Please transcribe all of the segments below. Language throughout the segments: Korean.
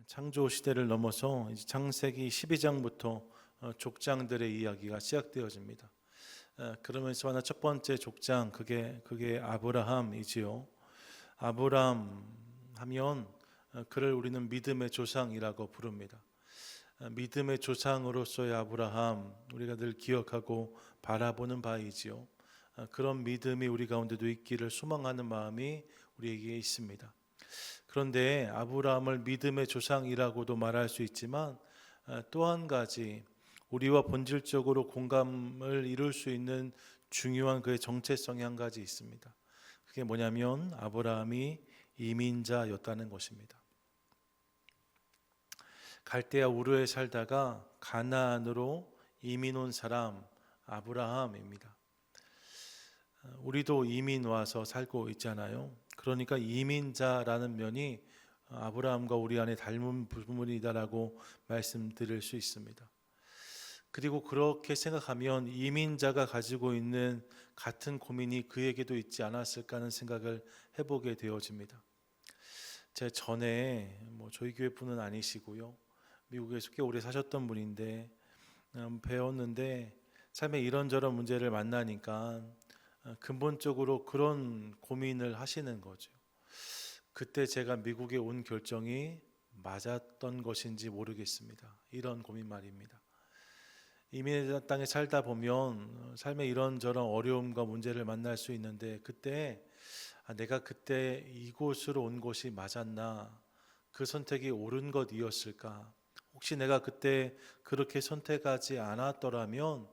창조 시대를 넘어서 이제 창세기 12장부터 족장들의 이야기가 시작되어집니다. 그러면서 하나 첫 번째 족장 그게 아브라함이지요. 아브라함 하면 그를 우리는 믿음의 조상이라고 부릅니다. 믿음의 조상으로서의 아브라함 우리가 늘 기억하고 바라보는 바이지요. 그런 믿음이 우리 가운데도 있기를 소망하는 마음이 우리에게 있습니다. 그런데 아브라함을 믿음의 조상이라고도 말할 수 있지만 또 한 가지 우리와 본질적으로 공감을 이룰 수 있는 중요한 그의 정체성이 한 가지 있습니다. 그게 뭐냐면 아브라함이 이민자였다는 것입니다. 갈대아 우르에 살다가 가나안으로 이민 온 사람 아브라함입니다. 우리도 이민 와서 살고 있잖아요. 그러니까 이민자라는 면이 아브라함과 우리 안에 닮은 부분이다라고 말씀드릴 수 있습니다. 그리고 그렇게 생각하면 이민자가 가지고 있는 같은 고민이 그에게도 있지 않았을까 하는 생각을 해보게 되어집니다. 제 전에 저희 교회 분은 아니시고요. 미국에서 꽤 오래 사셨던 분인데 배웠는데 삶에 이런저런 문제를 만나니까 근본적으로 그런 고민을 하시는 거죠. 그때 제가 미국에 온 결정이 맞았던 것인지 모르겠습니다. 이런 고민 말입니다. 이민의 땅에 살다 보면 삶에 이런저런 어려움과 문제를 만날 수 있는데 그때 내가 그때 이곳으로 온 것이 맞았나? 그 선택이 옳은 것이었을까? 혹시 내가 그때 그렇게 선택하지 않았더라면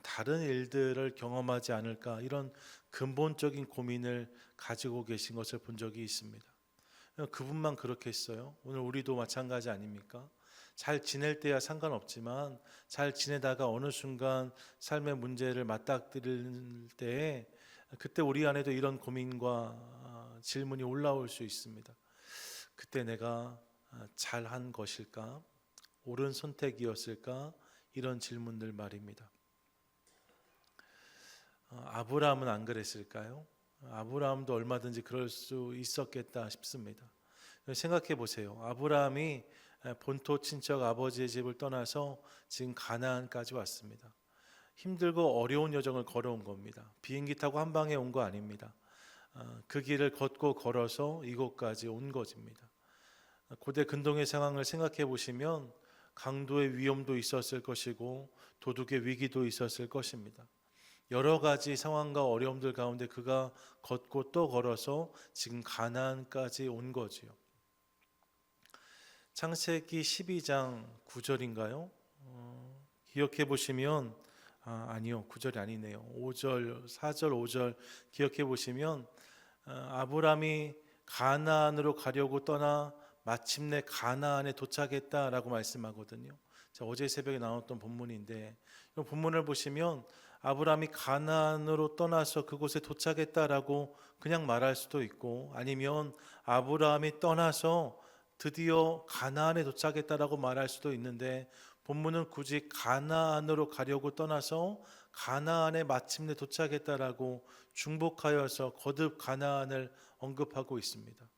다른 일들을 경험하지 않을까? 이런 근본적인 고민을 가지고 계신 것을 본 적이 있습니다. 그분만 그렇게 했어요. 오늘 우리도 마찬가지 아닙니까? 잘 지낼 때야 상관없지만 잘 지내다가 어느 순간 삶의 문제를 맞닥뜨릴 때에 그때 우리 안에도 이런 고민과 질문이 올라올 수 있습니다. 그때 내가 잘한 것일까? 옳은 선택이었을까? 이런 질문들 말입니다. 아브라함은 안 그랬을까요? 아브라함도 얼마든지 그럴 수 있었겠다 싶습니다. 생각해 보세요. 아브라함이 본토 친척 아버지의 집을 떠나서 지금 가나안까지 왔습니다. 힘들고 어려운 여정을 걸어온 겁니다. 비행기 타고 한 방에 온 거 아닙니다. 그 길을 걷고 걸어서 이곳까지 온 것입니다. 고대 근동의 상황을 생각해 보시면 강도의 위험도 있었을 것이고 도둑의 위기도 있었을 것입니다. 여러 가지 상황과 어려움들 가운데 그가 걷고 또 걸어서 지금 가나안까지 온 거지요. 창세기 12장 9절인가요? 기억해 보시면 아니요. 9절이 아니네요. 5절, 4절, 5절 기억해 보시면 아브라함이 가나안으로 가려고 떠나 마침내 가나안에 도착했다라고 말씀하거든요. 어제 새벽에 나왔던 본문인데 이 본문을 보시면 아브라함이 가나안으로 떠나서 그곳에 도착했다라고 그냥 말할 수도 있고 아니면 아브라함이 떠나서 드디어 가나안에 도착했다라고 말할 수도 있는데 본문은 굳이 가나안으로 가려고 떠나서 가나안에 마침내 도착했다라고 중복하여서 거듭 가나안을 언급하고 있습니다.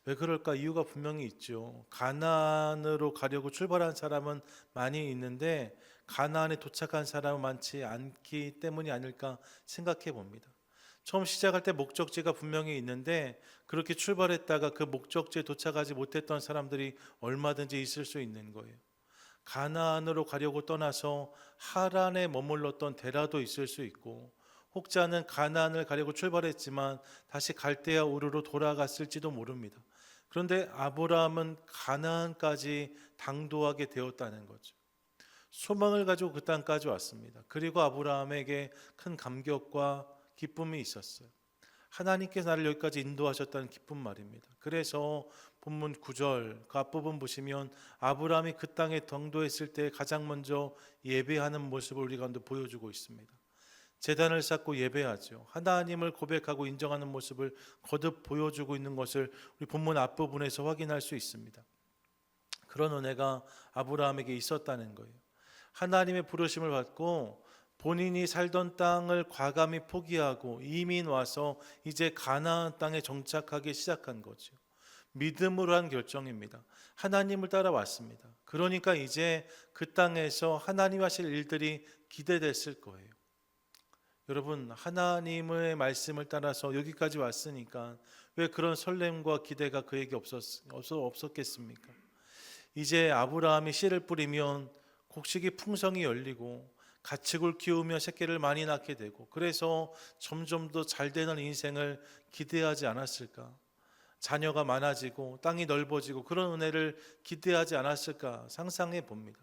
왜 그럴까? 이유가 분명히 있죠. 가나안으로 가려고 출발한 사람은 많이 있는데 가나안에 도착한 사람은 많지 않기 때문이 아닐까 생각해 봅니다. 처음 시작할 때 목적지가 분명히 있는데 그렇게 출발했다가 그 목적지에 도착하지 못했던 사람들이 얼마든지 있을 수 있는 거예요. 가나안으로 가려고 떠나서 하란에 머물렀던 데라도 있을 수 있고 혹자는 가나안을 가려고 출발했지만 다시 갈대아 우르로 돌아갔을지도 모릅니다. 그런데 아브라함은 가나안까지 당도하게 되었다는 거죠. 소망을 가지고 그 땅까지 왔습니다. 그리고 아브라함에게 큰 감격과 기쁨이 있었어요. 하나님께서 나를 여기까지 인도하셨다는 기쁜 말입니다. 그래서 본문 9절 그 앞부분 보시면 아브라함이 그 땅에 당도했을 때 가장 먼저 예배하는 모습을 우리 가운데 보여주고 있습니다. 제단을 쌓고 예배하죠. 하나님을 고백하고 인정하는 모습을 거듭 보여주고 있는 것을 우리 본문 앞부분에서 확인할 수 있습니다. 그런 은혜가 아브라함에게 있었다는 거예요. 하나님의 부르심을 받고 본인이 살던 땅을 과감히 포기하고 이민 와서 이제 가나안 땅에 정착하기 시작한 거죠. 믿음으로 한 결정입니다. 하나님을 따라왔습니다. 그러니까 이제 그 땅에서 하나님 하실 일들이 기대됐을 거예요. 여러분, 하나님의 말씀을 따라서 여기까지 왔으니까 왜 그런 설렘과 기대가 그에게 없었겠습니까? 이제 아브라함이 씨를 뿌리면 곡식이 풍성히 열리고 가축을 키우며 새끼를 많이 낳게 되고, 그래서 점점 더 잘 되는 인생을 기대하지 않았을까? 자녀가 많아지고 땅이 넓어지고 그런 은혜를 기대하지 않았을까 상상해 봅니다.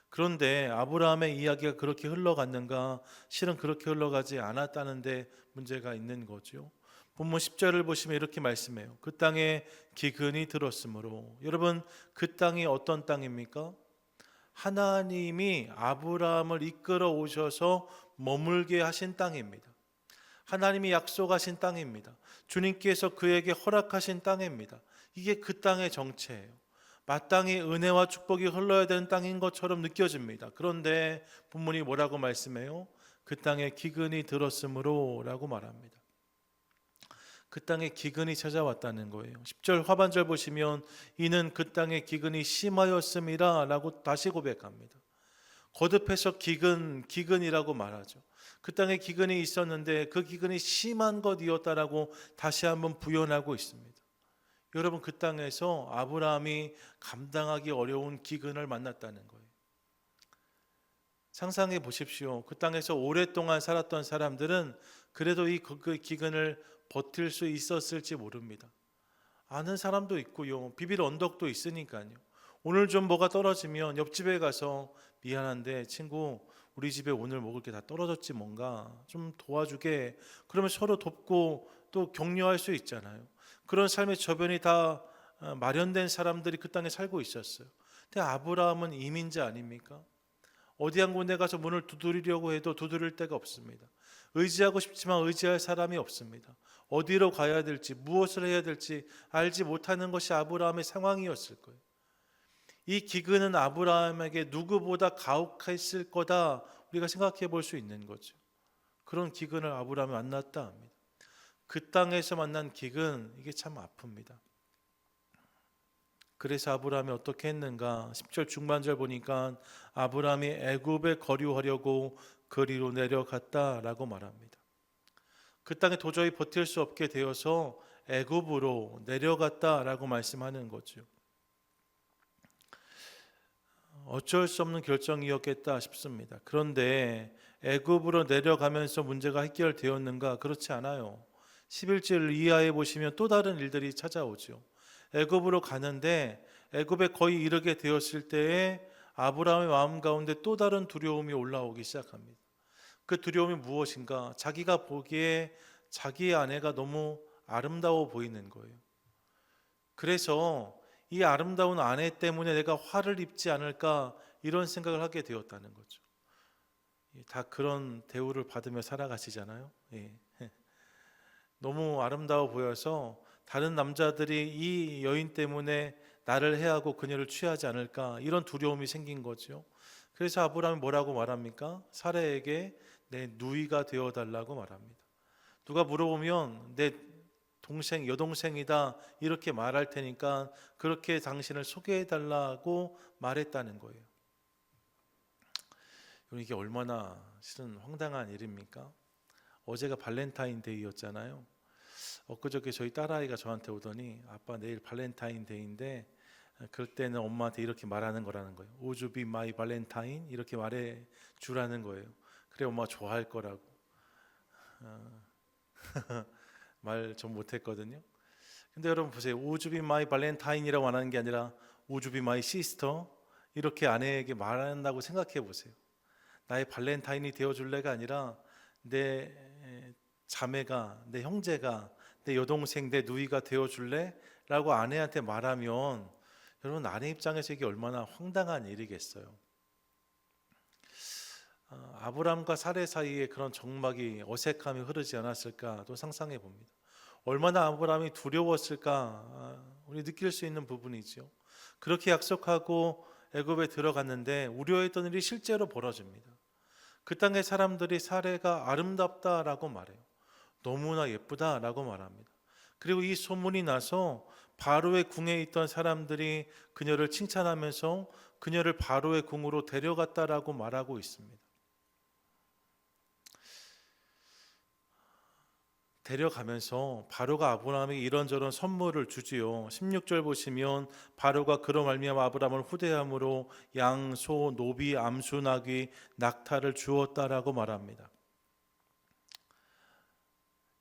그런데 아브라함의 이야기가 그렇게 흘러갔는가? 실은 그렇게 흘러가지 않았다는 데 문제가 있는 거죠. 본문 10절을 보시면 이렇게 말씀해요. 그 땅에 기근이 들었으므로. 여러분, 그 땅이 어떤 땅입니까? 하나님이 아브라함을 이끌어 오셔서 머물게 하신 땅입니다. 하나님이 약속하신 땅입니다. 주님께서 그에게 허락하신 땅입니다. 이게 그 땅의 정체예요. 마땅히 은혜와 축복이 흘러야 되는 땅인 것처럼 느껴집니다. 그런데 본문이 뭐라고 말씀해요? 그 땅에 기근이 들었으므로 라고 말합니다. 그 땅에 기근이 찾아왔다는 거예요. 10절 하반절 보시면 이는 그 땅에 기근이 심하였음이라 라고 다시 고백합니다. 거듭해서 기근이라고 말하죠. 그 땅에 기근이 있었는데 그 기근이 심한 것이었다라고 다시 한번 부연하고 있습니다. 여러분, 그 땅에서 아브라함이 감당하기 어려운 기근을 만났다는 거예요. 상상해 보십시오. 그 땅에서 오랫동안 살았던 사람들은 그래도 그 기근을 버틸 수 있었을지 모릅니다. 아는 사람도 있고요, 비빌 언덕도 있으니까요. 오늘 좀 뭐가 떨어지면 옆집에 가서 미안한데 친구, 우리 집에 오늘 먹을 게 다 떨어졌지, 뭔가 좀 도와주게. 그러면 서로 돕고 또 격려할 수 있잖아요. 그런 삶의 저변이 다 마련된 사람들이 그 땅에 살고 있었어요. 근데 아브라함은 이민자 아닙니까? 어디 한 군데 가서 문을 두드리려고 해도 두드릴 데가 없습니다. 의지하고 싶지만 의지할 사람이 없습니다. 어디로 가야 될지, 무엇을 해야 될지 알지 못하는 것이 아브라함의 상황이었을 거예요. 이 기근은 아브라함에게 누구보다 가혹했을 거다, 우리가 생각해 볼 수 있는 거죠. 그런 기근을 아브라함이 만났다 합니다. 그 땅에서 만난 기근, 이게 참 아픕니다. 그래서 아브라함이 어떻게 했는가? 10절 중반절 보니까 아브라함이 애굽에 거류하려고 그리로 내려갔다라고 말합니다. 그 땅에 도저히 버틸 수 없게 되어서 애굽으로 내려갔다라고 말씀하는 거죠. 어쩔 수 없는 결정이었겠다 싶습니다. 그런데 애굽으로 내려가면서 문제가 해결되었는가? 그렇지 않아요. 11절 이하에 보시면 또 다른 일들이 찾아오죠. 애굽으로 가는데 애굽에 거의 이르게 되었을 때에 아브라함의 마음 가운데 또 다른 두려움이 올라오기 시작합니다. 그 두려움이 무엇인가? 자기가 보기에 자기의 아내가 너무 아름다워 보이는 거예요. 그래서 이 아름다운 아내 때문에 내가 화를 입지 않을까, 이런 생각을 하게 되었다는 거죠. 다 그런 대우를 받으며 살아가시잖아요. 예. 너무 아름다워 보여서 다른 남자들이 이 여인 때문에 나를 해하고 그녀를 취하지 않을까, 이런 두려움이 생긴 거죠. 그래서 아브라함이 뭐라고 말합니까? 사라에게 내 누이가 되어달라고 말합니다. 누가 물어보면 내 동생, 여동생이다 이렇게 말할 테니까 그렇게 당신을 소개해달라고 말했다는 거예요. 이게 얼마나 실은 황당한 일입니까? 어제가 발렌타인데이였잖아요. 엊그저께 저희 딸아이가 저한테 오더니 아빠 내일 발렌타인데이인데 그럴 때는 엄마한테 이렇게 말하는 거라는 거예요. Would you be my Valentine? 이렇게 말해 주라는 거예요. 그래 엄마가 좋아할 거라고. 말 좀 못했거든요. 근데 여러분 보세요. Would you be my Valentine이라고 안 하는 게 아니라 Would you be my sister? 이렇게 아내에게 말한다고 생각해 보세요. 나의 발렌타인이 되어줄래가 아니라 내 자매가, 내 형제가, 내 여동생, 내 누이가 되어줄래? 라고 아내한테 말하면 여러분, 아내 입장에서 이게 얼마나 황당한 일이겠어요. 아브람과 사레 사이에 그런 정막이, 어색함이 흐르지 않았을까 또 상상해 봅니다. 얼마나 아브람이 두려웠을까 우리 느낄 수 있는 부분이죠. 그렇게 약속하고 애굽에 들어갔는데 우려했던 일이 실제로 벌어집니다. 그 땅의 사람들이 사레가 아름답다라고 말해요. 너무나 예쁘다라고 말합니다. 그리고 이 소문이 나서 바로의 궁에 있던 사람들이 그녀를 칭찬하면서 그녀를 바로의 궁으로 데려갔다라고 말하고 있습니다. 데려가면서 바로가 아브라함에게 이런저런 선물을 주지요. 16절 보시면 바로가 그로 말미암아 아브라함을 후대함으로 양, 소, 노비, 암수, 나귀, 낙타를 주었다라고 말합니다.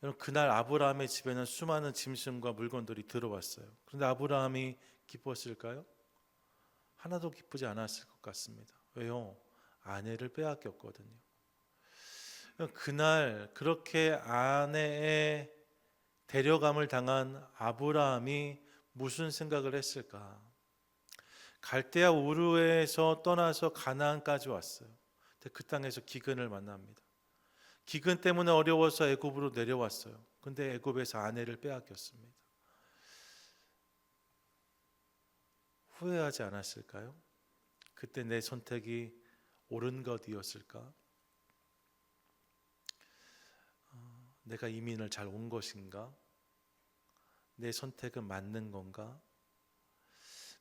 여러분, 그날 아브라함의 집에는 수많은 짐승과 물건들이 들어왔어요. 그런데 아브라함이 기뻤을까요? 하나도 기쁘지 않았을 것 같습니다. 왜요? 아내를 빼앗겼거든요. 그날 그렇게 아내의 데려감을 당한 아브라함이 무슨 생각을 했을까? 갈대아 우르에서 떠나서 가나안까지 왔어요. 근데 그 땅에서 기근을 만납니다. 기근 때문에 어려워서 애굽으로 내려왔어요. 근데 애굽에서 아내를 빼앗겼습니다. 후회하지 않았을까요? 그때 내 선택이 옳은 것이었을까? 내가 이민을 잘 온 것인가? 내 선택은 맞는 건가?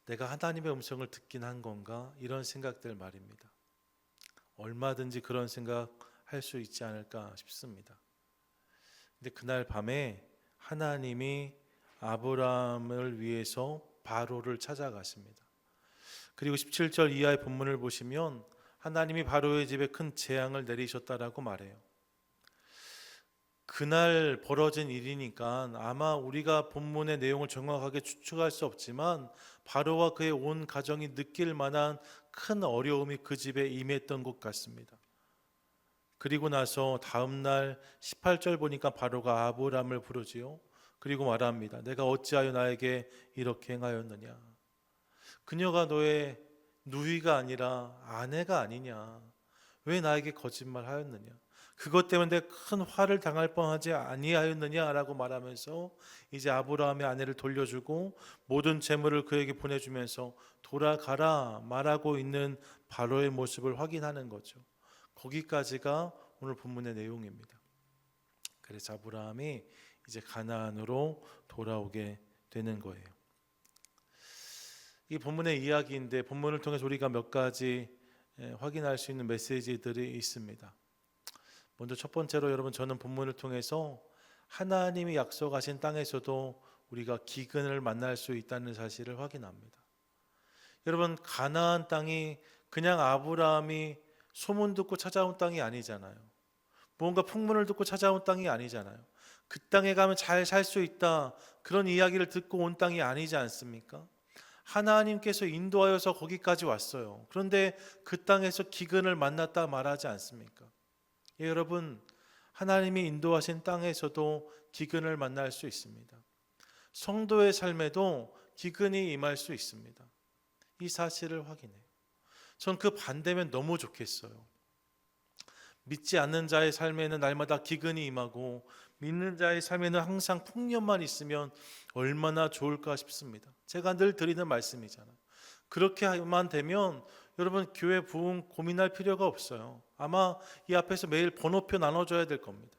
내가 하나님의 음성을 듣긴 한 건가? 이런 생각들 말입니다. 얼마든지 그런 생각 할 수 있지 않을까 싶습니다. 근데 그날 밤에 하나님이 아브라함을 위해서 바로를 찾아가십니다. 그리고 17절 이하의 본문을 보시면 하나님이 바로의 집에 큰 재앙을 내리셨다라고 말해요. 그날 벌어진 일이니까 아마 우리가 본문의 내용을 정확하게 추측할 수 없지만 바로와 그의 온 가정이 느낄 만한 큰 어려움이 그 집에 임했던 것 같습니다. 그리고 나서 다음 날 18절 보니까 바로가 아브람을 부르지요. 그리고 말합니다. 내가 어찌하여 나에게 이렇게 행하였느냐. 그녀가 너의 누이가 아니라 아내가 아니냐. 왜 나에게 거짓말하였느냐. 그것 때문에 큰 화를 당할 뻔하지 아니하였느냐라고 말하면서 이제 아브라함의 아내를 돌려주고 모든 재물을 그에게 보내주면서 돌아가라 말하고 있는 바로의 모습을 확인하는 거죠. 거기까지가 오늘 본문의 내용입니다. 그래서 아브라함이 이제 가나안으로 돌아오게 되는 거예요. 이 본문의 이야기인데 본문을 통해서 우리가 몇 가지 확인할 수 있는 메시지들이 있습니다. 먼저 첫 번째로 여러분, 저는 본문을 통해서 하나님이 약속하신 땅에서도 우리가 기근을 만날 수 있다는 사실을 확인합니다. 여러분, 가나안 땅이 그냥 아브라함이 소문 듣고 찾아온 땅이 아니잖아요. 뭔가 풍문을 듣고 찾아온 땅이 아니잖아요. 그 땅에 가면 잘 살 수 있다, 그런 이야기를 듣고 온 땅이 아니지 않습니까? 하나님께서 인도하여서 거기까지 왔어요. 그런데 그 땅에서 기근을 만났다 말하지 않습니까? 예, 여러분, 하나님이 인도하신 땅에서도 기근을 만날 수 있습니다. 성도의 삶에도 기근이 임할 수 있습니다. 이 사실을 확인해요. 전 그 반대면 너무 좋겠어요. 믿지 않는 자의 삶에는 날마다 기근이 임하고 믿는 자의 삶에는 항상 풍년만 있으면 얼마나 좋을까 싶습니다. 제가 늘 드리는 말씀이잖아요. 그렇게만 되면 여러분, 교회 부흥 고민할 필요가 없어요. 아마 이 앞에서 매일 번호표 나눠줘야 될 겁니다.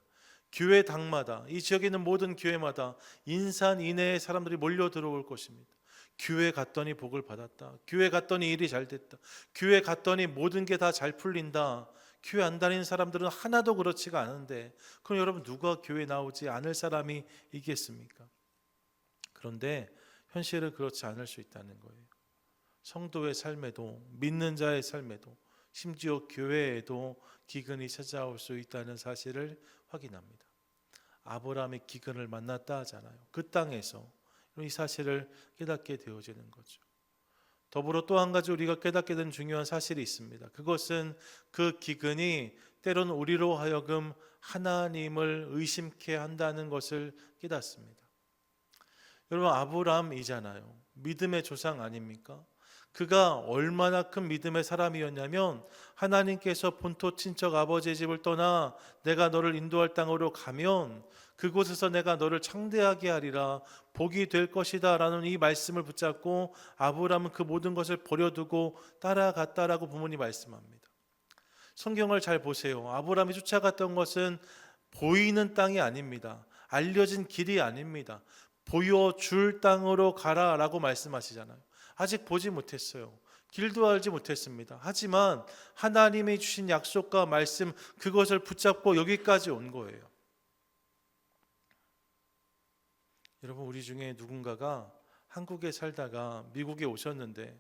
교회 당마다, 이 지역에 있는 모든 교회마다 인산 이내의 사람들이 몰려 들어올 것입니다. 교회 갔더니 복을 받았다. 교회 갔더니 일이 잘 됐다. 교회 갔더니 모든 게 다 잘 풀린다. 교회 안 다니는 사람들은 하나도 그렇지가 않은데, 그럼 여러분, 누가 교회 나오지 않을 사람이 있겠습니까? 그런데 현실은 그렇지 않을 수 있다는 거예요. 성도의 삶에도, 믿는 자의 삶에도, 심지어 교회에도 기근이 찾아올 수 있다는 사실을 확인합니다. 아브라함이 기근을 만났다 하잖아요. 그 땅에서 이 사실을 깨닫게 되어지는 거죠. 더불어 또 한 가지 우리가 깨닫게 된 중요한 사실이 있습니다. 그것은 그 기근이 때로는 우리로 하여금 하나님을 의심케 한다는 것을 깨닫습니다. 여러분, 아브라함이잖아요. 믿음의 조상 아닙니까? 그가 얼마나 큰 믿음의 사람이었냐면 하나님께서 본토 친척 아버지의 집을 떠나 내가 너를 인도할 땅으로 가면 그곳에서 내가 너를 창대하게 하리라, 복이 될 것이다 라는 이 말씀을 붙잡고 아브라함은 그 모든 것을 버려두고 따라갔다라고 본문이 말씀합니다. 성경을 잘 보세요. 아브라함이 쫓아갔던 것은 보이는 땅이 아닙니다. 알려진 길이 아닙니다. 보여줄 땅으로 가라라고 말씀하시잖아요. 아직 보지 못했어요. 길도 알지 못했습니다. 하지만 하나님이 주신 약속과 말씀, 그것을 붙잡고 여기까지 온 거예요. 여러분, 우리 중에 누군가가 한국에 살다가 미국에 오셨는데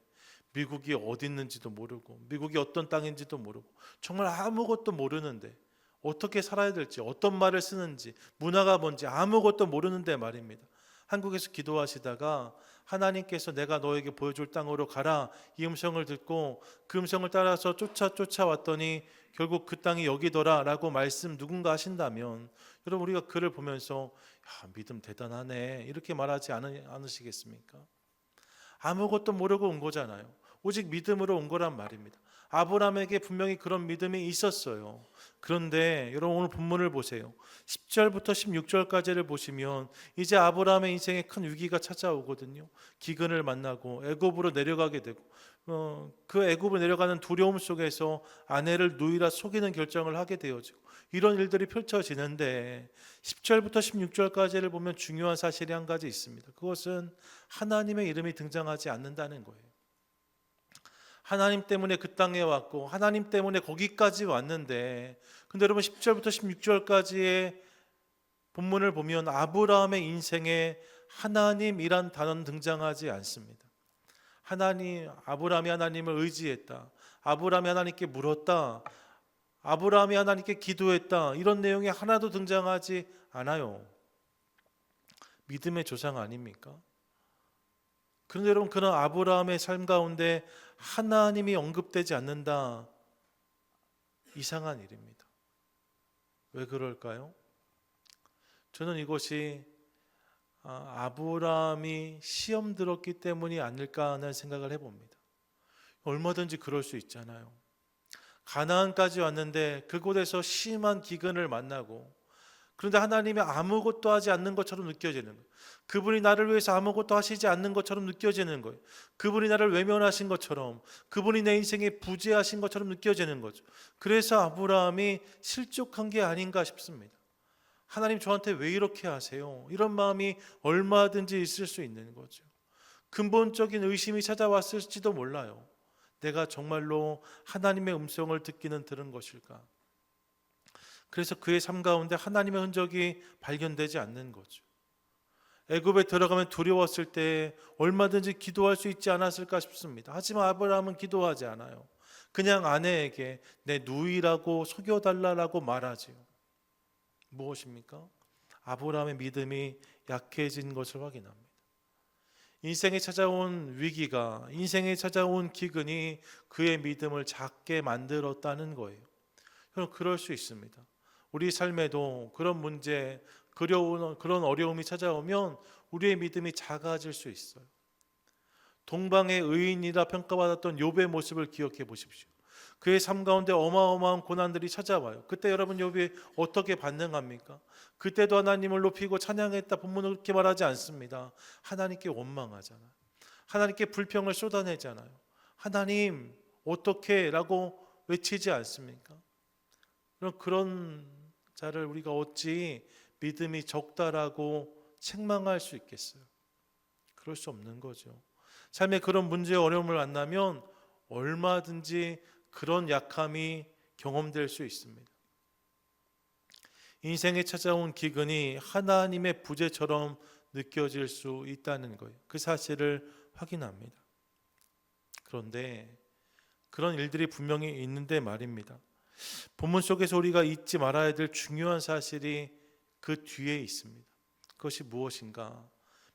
미국이 어디 있는지도 모르고 미국이 어떤 땅인지도 모르고 정말 아무것도 모르는데 어떻게 살아야 될지, 어떤 말을 쓰는지, 문화가 뭔지 아무것도 모르는데 말입니다. 한국에서 기도하시다가 하나님께서 내가 너에게 보여줄 땅으로 가라, 이 음성을 듣고 그 음성을 따라서 쫓아왔더니 결국 그 땅이 여기더라 라고 말씀 누군가 하신다면, 여러분, 우리가 그를 보면서 야, 믿음 대단하네 이렇게 말하지 않으시겠습니까? 아무것도 모르고 온 거잖아요. 오직 믿음으로 온 거란 말입니다. 아브라함에게 분명히 그런 믿음이 있었어요. 그런데 여러분, 오늘 본문을 보세요. 10절부터 16절까지를 보시면 이제 아브라함의 인생에 큰 위기가 찾아오거든요. 기근을 만나고 애굽으로 내려가게 되고 그 애굽으로 내려가는 두려움 속에서 아내를 누이라 속이는 결정을 하게 되어지고 이런 일들이 펼쳐지는데 10절부터 16절까지를 보면 중요한 사실이 한 가지 있습니다. 그것은 하나님의 이름이 등장하지 않는다는 거예요. 하나님 때문에 그 땅에 왔고 하나님 때문에 거기까지 왔는데, 근데 여러분 10절부터 16절까지의 본문을 보면 아브라함의 인생에 하나님이란 단어는 등장하지 않습니다. 아브라함이 하나님을 의지했다, 아브라함이 하나님께 물었다, 아브라함이 하나님께 기도했다, 이런 내용이 하나도 등장하지 않아요. 믿음의 조상 아닙니까? 그런데 여러분, 그런 아브라함의 삶 가운데 하나님이 언급되지 않는다, 이상한 일입니다. 왜 그럴까요? 저는 이것이 아브라함이 시험 들었기 때문이 아닐까 하는 생각을 해봅니다. 얼마든지 그럴 수 있잖아요. 가나안까지 왔는데 그곳에서 심한 기근을 만나고, 그런데 하나님이 아무것도 하지 않는 것처럼 느껴지는 거예요. 그분이 나를 위해서 아무것도 하시지 않는 것처럼 느껴지는 거예요. 그분이 나를 외면하신 것처럼, 그분이 내 인생에 부재하신 것처럼 느껴지는 거죠. 그래서 아브라함이 실족한 게 아닌가 싶습니다. 하나님, 저한테 왜 이렇게 하세요? 이런 마음이 얼마든지 있을 수 있는 거죠. 근본적인 의심이 찾아왔을지도 몰라요. 내가 정말로 하나님의 음성을 듣기는 들은 것일까? 그래서 그의 삶 가운데 하나님의 흔적이 발견되지 않는 거죠. 애굽에 들어가면 두려웠을 때 얼마든지 기도할 수 있지 않았을까 싶습니다. 하지만 아브라함은 기도하지 않아요. 그냥 아내에게 내 누이라고 속여달라고 말하지요. 무엇입니까? 아브라함의 믿음이 약해진 것을 확인합니다. 인생에 찾아온 위기가, 인생에 찾아온 기근이 그의 믿음을 작게 만들었다는 거예요. 여러분, 그럴 수 있습니다. 우리 삶에도 그런 문제, 그런 어려움이 찾아오면 우리의 믿음이 작아질 수 있어요. 동방의 의인이라 평가받았던 욥의 모습을 기억해 보십시오. 그의 삶 가운데 어마어마한 고난들이 찾아와요. 그때 여러분, 욥이 어떻게 반응합니까? 그때도 하나님을 높이고 찬양했다, 본문은 그렇게 말하지 않습니다. 하나님께 원망하잖아요. 하나님께 불평을 쏟아내잖아요. 하나님 어떻게 라고 외치지 않습니까? 그런 자를 우리가 어찌 믿음이 적다라고 책망할 수 있겠어요? 그럴 수 없는 거죠. 삶에 그런 문제, 어려움을 만나면 얼마든지 그런 약함이 경험될 수 있습니다. 인생에 찾아온 기근이 하나님의 부재처럼 느껴질 수 있다는 거예요. 그 사실을 확인합니다. 그런데 그런 일들이 분명히 있는데 말입니다. 본문 속에서 우리가 잊지 말아야 될 중요한 사실이 그 뒤에 있습니다. 그것이 무엇인가?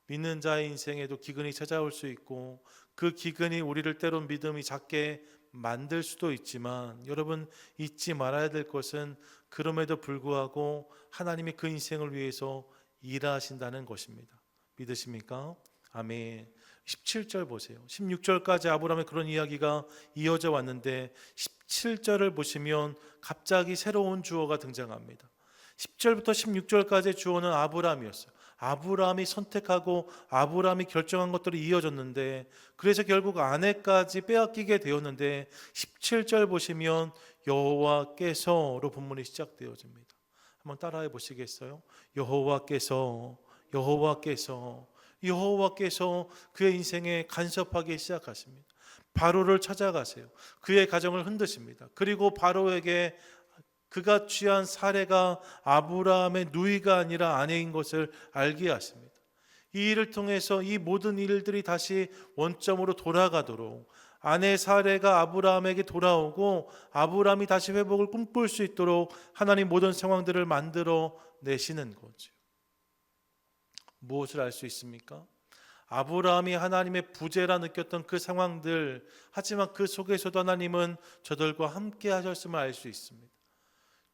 믿는 자의 인생에도 기근이 찾아올 수 있고 그 기근이 우리를 때론 믿음이 작게 만들 수도 있지만, 여러분, 잊지 말아야 될 것은 그럼에도 불구하고 하나님이 그 인생을 위해서 일하신다는 것입니다. 믿으십니까? 아멘. 17절 보세요. 16절까지 아브라함의 그런 이야기가 이어져 왔는데 17절을 보시면 갑자기 새로운 주어가 등장합니다. 10절부터 16절까지의 주어는 아브라함이었어요. 아브라함이 선택하고 아브라함이 결정한 것들이 이어졌는데, 그래서 결국 아내까지 빼앗기게 되었는데 17절 보시면 여호와께서로 본문이 시작되어집니다. 한번 따라해 보시겠어요? 여호와께서 여호와께서 그의 인생에 간섭하기 시작하십니다. 바로를 찾아가세요. 그의 가정을 흔드십니다. 그리고 바로에게 그가 취한 사례가 아브라함의 누이가 아니라 아내인 것을 알게 하십니다. 이 일을 통해서 이 모든 일들이 다시 원점으로 돌아가도록 아내 사례가 아브라함에게 돌아오고 아브라함이 다시 회복을 꿈꿀 수 있도록 하나님 모든 상황들을 만들어 내시는 거죠. 무엇을 알 수 있습니까? 아브라함이 하나님의 부재라 느꼈던 그 상황들, 하지만 그 속에서도 하나님은 저들과 함께 하셨음을 알 수 있습니다.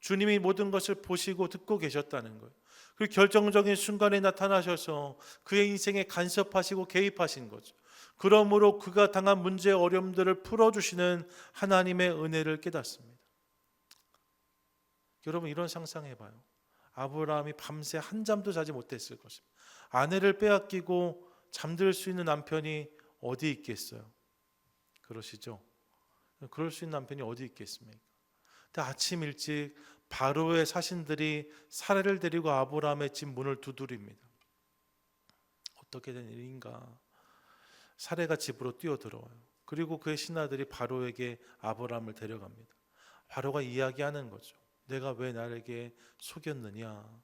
주님이 모든 것을 보시고 듣고 계셨다는 거예요. 그리고 결정적인 순간에 나타나셔서 그의 인생에 간섭하시고 개입하신 거죠. 그러므로 그가 당한 문제 어려움들을 풀어주시는 하나님의 은혜를 깨닫습니다. 여러분, 이런 상상해봐요. 아브라함이 밤새 한잠도 자지 못했을 것입니다. 아내를 빼앗기고 잠들 수 있는 남편이 어디 있겠어요? 그러시죠? 그럴 수 있는 남편이 어디 있겠습니까? 근데 아침 일찍 바로의 사신들이 사례를 데리고 아브라함의 집 문을 두드립니다. 어떻게 된 일인가? 사례가 집으로 뛰어들어와요. 그리고 그의 신하들이 바로에게 아브라함을 데려갑니다. 바로가 이야기하는 거죠. 내가 왜 나에게 속였느냐?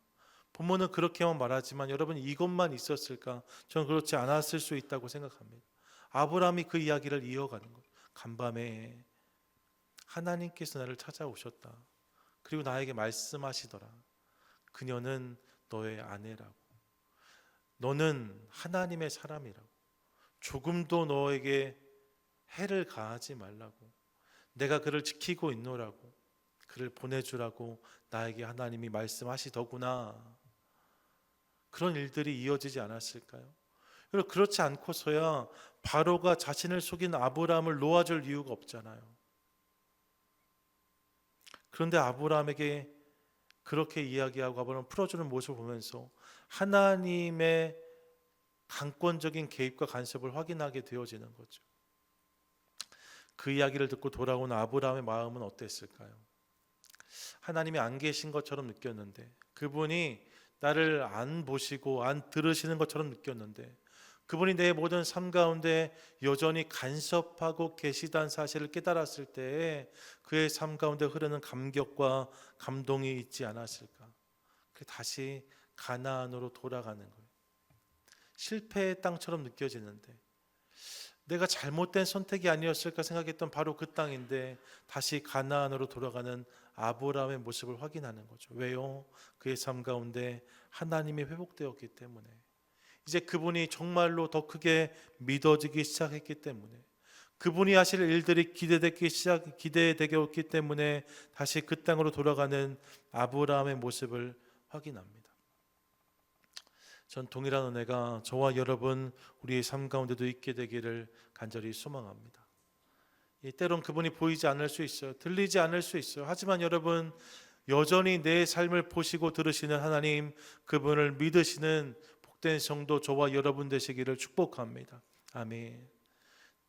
부모는 그렇게만 말하지만 여러분, 이것만 있었을까? 저는 그렇지 않았을 수 있다고 생각합니다. 아브라함이 그 이야기를 이어가는 거예요. 간밤에 하나님께서 나를 찾아오셨다. 그리고 나에게 말씀하시더라. 그녀는 너의 아내라고. 너는 하나님의 사람이라고. 조금도 너에게 해를 가하지 말라고. 내가 그를 지키고 있노라고. 그를 보내주라고 나에게 하나님이 말씀하시더구나. 그런 일들이 이어지지 않았을까요? 그렇지 않고서야 바로가 자신을 속인 아브라함을 놓아줄 이유가 없잖아요. 그런데 아브라함에게 그렇게 이야기하고 아브라함을 풀어주는 모습을 보면서 하나님의 강권적인 개입과 간섭을 확인하게 되어지는 거죠. 그 이야기를 듣고 돌아온 아브라함의 마음은 어땠을까요? 하나님이 안 계신 것처럼 느꼈는데, 그분이 나를 안 보시고 안 들으시는 것처럼 느꼈는데, 그분이 내 모든 삶 가운데 여전히 간섭하고 계시다는 사실을 깨달았을 때에 그의 삶 가운데 흐르는 감격과 감동이 있지 않았을까? 다시 가나안으로 돌아가는 거예요. 실패의 땅처럼 느껴지는데, 내가 잘못된 선택이 아니었을까 생각했던 바로 그 땅인데 다시 가나안으로 돌아가는 아브라함의 모습을 확인하는 거죠. 왜요? 그의 삶 가운데 하나님이 회복되었기 때문에, 이제 그분이 정말로 더 크게 믿어지기 시작했기 때문에, 그분이 하실 일들이 기대되게 했기 때문에 다시 그 땅으로 돌아가는 아브라함의 모습을 확인합니다. 전 동일한 은혜가 저와 여러분 우리의 삶 가운데도 있게 되기를 간절히 소망합니다. 때론 그분이 보이지 않을 수 있어요. 들리지 않을 수 있어요. 하지만 여러분, 여전히 내 삶을 보시고 들으시는 하나님, 그분을 믿으시는 복된 성도 저와 여러분 되시기를 축복합니다. 아멘.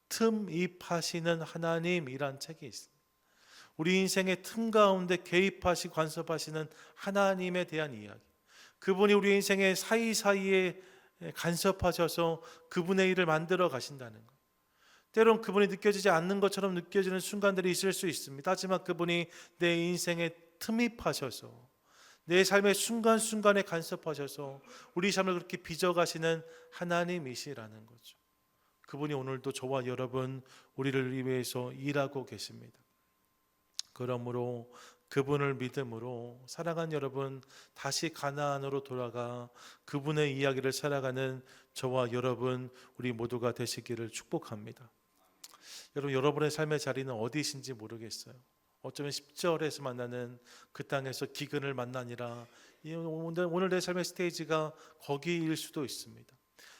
틈입하시는 하나님이란 책이 있습니다. 우리 인생의 틈 가운데 개입하시고 간섭하시는 하나님에 대한 이야기. 그분이 우리 인생의 사이사이에 간섭하셔서 그분의 일을 만들어 가신다는 것. 때론 그분이 느껴지지 않는 것처럼 느껴지는 순간들이 있을 수 있습니다. 하지만 그분이 내 인생에 틈입하셔서 내 삶의 순간순간에 간섭하셔서 우리 삶을 그렇게 빚어가시는 하나님이시라는 거죠. 그분이 오늘도 저와 여러분 우리를 위해서 일하고 계십니다. 그러므로 그분을 믿음으로 사랑하는 여러분, 다시 가나안으로 돌아가 그분의 이야기를 살아가는 저와 여러분 우리 모두가 되시기를 축복합니다. 여러분, 여러분의 삶의 자리는 어디신지 모르겠어요. 어쩌면 10절에서 만나는 그 땅에서 기근을 만나니라, 오늘 내 삶의 스테이지가 거기일 수도 있습니다.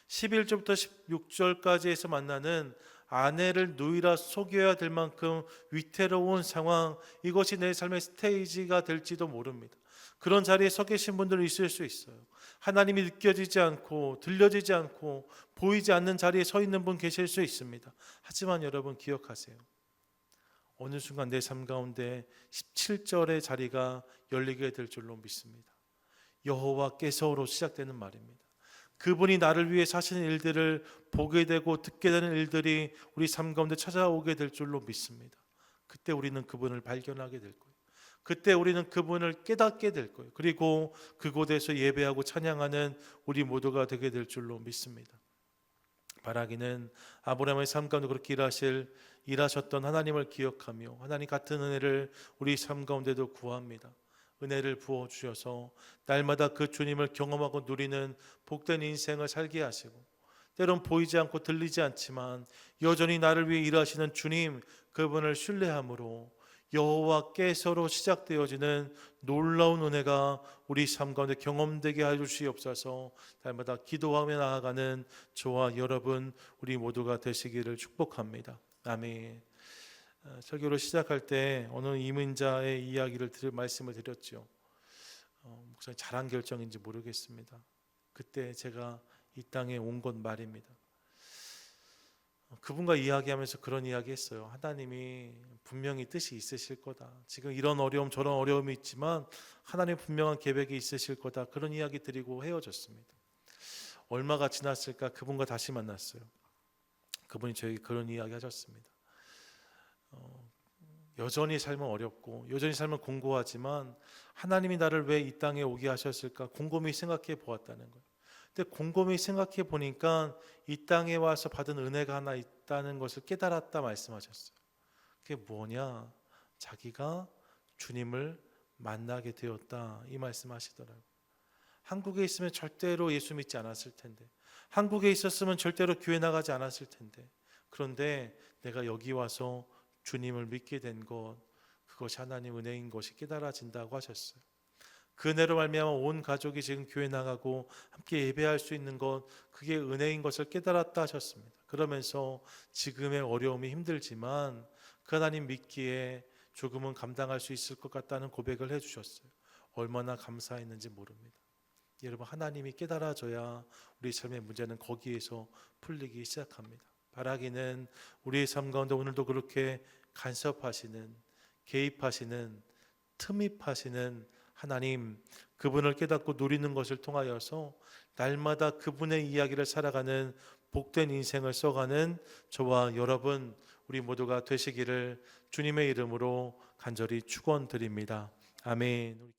11절부터 16절까지에서 만나는 아내를 누이라 속여야 될 만큼 위태로운 상황, 이것이 내 삶의 스테이지가 될지도 모릅니다. 그런 자리에 서 계신 분들이 있을 수 있어요. 하나님이 느껴지지 않고 들려지지 않고 보이지 않는 자리에 서 있는 분 계실 수 있습니다. 하지만 여러분 기억하세요. 어느 순간 내 삶 가운데 17절의 자리가 열리게 될 줄로 믿습니다. 여호와께서로 시작되는 말입니다. 그분이 나를 위해 사시는 일들을 보게 되고 듣게 되는 일들이 우리 삶 가운데 찾아오게 될 줄로 믿습니다. 그때 우리는 그분을 발견하게 될 거예요. 그때 우리는 그분을 깨닫게 될 거예요. 그리고 그곳에서 예배하고 찬양하는 우리 모두가 되게 될 줄로 믿습니다. 바라기는 아브라함의 삶 가운데 그렇게 일하셨던 하나님을 기억하며 하나님 같은 은혜를 우리 삶 가운데도 구합니다. 은혜를 부어 주셔서 날마다 그 주님을 경험하고 누리는 복된 인생을 살게 하시고, 때론 보이지 않고 들리지 않지만 여전히 나를 위해 일하시는 주님, 그분을 신뢰함으로 여호와께서로 시작되어지는 놀라운 은혜가 우리 삶 가운데 경험되게 해 주시옵소서. 날마다 기도하며 나아가는 저와 여러분 우리 모두가 되시기를 축복합니다. 아멘. 설교를 시작할 때 어느 이민자의 이야기를 말씀을 드렸죠. 목사님 잘한 결정인지 모르겠습니다. 그때 제가 이 땅에 온 것 말입니다. 그분과 이야기하면서 그런 이야기 했어요. 하나님이 분명히 뜻이 있으실 거다. 지금 이런 어려움 저런 어려움이 있지만 하나님 분명한 계획이 있으실 거다. 그런 이야기 드리고 헤어졌습니다. 얼마가 지났을까 그분과 다시 만났어요. 그분이 저에게 그런 이야기 하셨습니다. 여전히 삶은 어렵고 여전히 삶은 공고하지만 하나님이 나를 왜 이 땅에 오게 하셨을까 곰곰이 생각해 보았다는 거예요. 근데 곰곰이 생각해 보니까 이 땅에 와서 받은 은혜가 하나 있다는 것을 깨달았다 말씀하셨어요. 그게 뭐냐? 자기가 주님을 만나게 되었다 이 말씀하시더라고요. 한국에 있으면 절대로 예수 믿지 않았을 텐데, 한국에 있었으면 절대로 교회 나가지 않았을 텐데, 그런데 내가 여기 와서 주님을 믿게 된 것, 그것이 하나님 은혜인 것이 깨달아진다고 하셨어요. 그 은혜로 말미암아 온 가족이 지금 교회 나가고 함께 예배할 수 있는 것, 그게 은혜인 것을 깨달았다 하셨습니다. 그러면서 지금의 어려움이 힘들지만 그 하나님 믿기에 조금은 감당할 수 있을 것 같다는 고백을 해주셨어요. 얼마나 감사했는지 모릅니다. 여러분, 하나님이 깨달아져야 우리 삶의 문제는 거기에서 풀리기 시작합니다. 바라기는 우리의 삶 가운데 오늘도 그렇게 간섭하시는, 개입하시는, 틈입하시는 하나님, 그분을 깨닫고 누리는 것을 통하여서 날마다 그분의 이야기를 살아가는 복된 인생을 써가는 저와 여러분 우리 모두가 되시기를 주님의 이름으로 간절히 축원드립니다. 아멘.